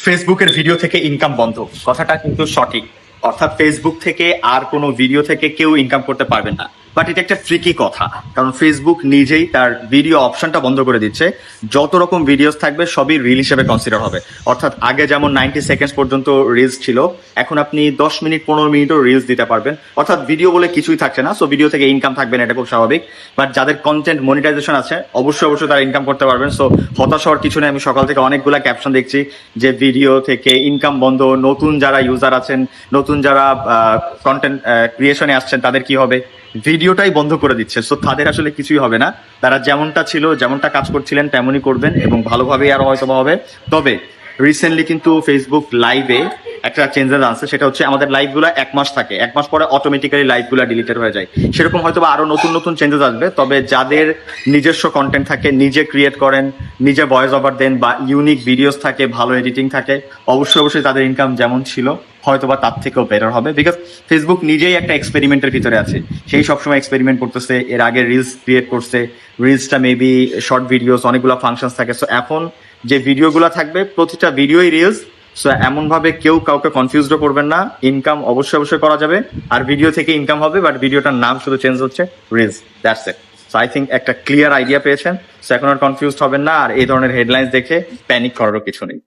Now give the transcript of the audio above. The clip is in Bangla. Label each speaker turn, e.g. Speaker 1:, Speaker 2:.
Speaker 1: ফেসবুকের ভিডিও থেকে ইনকাম বন্ধ, কথাটা কিন্তু সঠিক। অর্থাৎ ফেসবুক থেকে আর কোনো ভিডিও থেকে কেউ ইনকাম করতে পারবে না, বাট এটা একটা ট্রিকি কথা। কারণ ফেসবুক নিজেই তার ভিডিও অপশনটা বন্ধ করে দিচ্ছে। যত রকম ভিডিওস থাকবে সবই রিল হিসেবে কনসিডার হবে। অর্থাৎ আগে যেমন 90 সেকেন্ডস পর্যন্ত রিলস ছিল, এখন আপনি 10 মিনিট 15 মিনিটও রিলস দিতে পারবেন। অর্থাৎ ভিডিও বলে কিছুই থাকছে না, সো ভিডিও থেকে ইনকাম থাকবে না, এটা খুব স্বাভাবিক। বাট যাদের কন্টেন্ট মনিটাইজেশন আছে অবশ্যই অবশ্যই তারা ইনকাম করতে পারবেন। সো হতাশ হওয়ার কিছু নেই। আমি সকাল থেকে অনেকগুলা ক্যাপশন দেখছি যে ভিডিও থেকে ইনকাম বন্ধ, নতুন যারা ইউজার আছেন, নতুন যারা কন্টেন্ট ক্রিয়েশনে আসছেন তাদের কি হবে? ভিডিওটাই বন্ধ করে দিচ্ছে। সো তাদের আসলে কিছুই হবে না, তারা যেমনটা ছিল, যেমনটা কাজ করছিলেন তেমনই করবেন এবং ভালোভাবেই আরো হয়তো হবে। তবে রিসেন্টলি কিন্তু ফেসবুক লাইভে একটা চেঞ্জেস আছে, সেটা হচ্ছে আমাদের লাইভগুলো 1 মাস থাকে, 1 মাস পরে অটোমেটিক্যালি লাইভগুলো ডিলিটেড হয়ে যায়। সেরকম হয়তো আরো নতুন নতুন চেঞ্জেস আসবে। তবে যাদের নিজস্ব কন্টেন্ট থাকে, নিজে ক্রিয়েট করেন, নিজে ভয়েস ওভার দেন বা ইউনিক ভিডিওস থাকে, ভালো এডিটিং থাকে, অবশ্যই অবশ্যই তাদের ইনকাম যেমন ছিল হয়তোবা তার থেকেও বেটার হবে। বিকজ ফেসবুক নিজেই একটা এক্সপেরিমেন্টের ভিতরে আছে, সেই সবসময় এক্সপেরিমেন্ট করতেছে। এর আগে রিলস ক্রিয়েট করছে, রিলসটা মেবি শর্ট ভিডিওস, অনেকগুলো ফাংশনস থাকে। সো এখন যে ভিডিওগুলো থাকবে প্রতিটা ভিডিওই রিলস। সো এমন ভাবে কেউ কাউকে কনফিউজড করবেন না, ইনকাম অবশ্যই অবশ্যই করা যাবে। আর ভিডিও থেকে ইনকাম হবে, বাট ভিডিওটার নাম শুধু চেঞ্জ হচ্ছে, reels, that's it. So I think একটা ক্লিয়ার আইডিয়া পেয়েছেন। সো এখন আর কনফিউজড হবেন না, আর এই ধরনের হেডলাইন্স দেখে প্যানিক করারও কিছু নেই।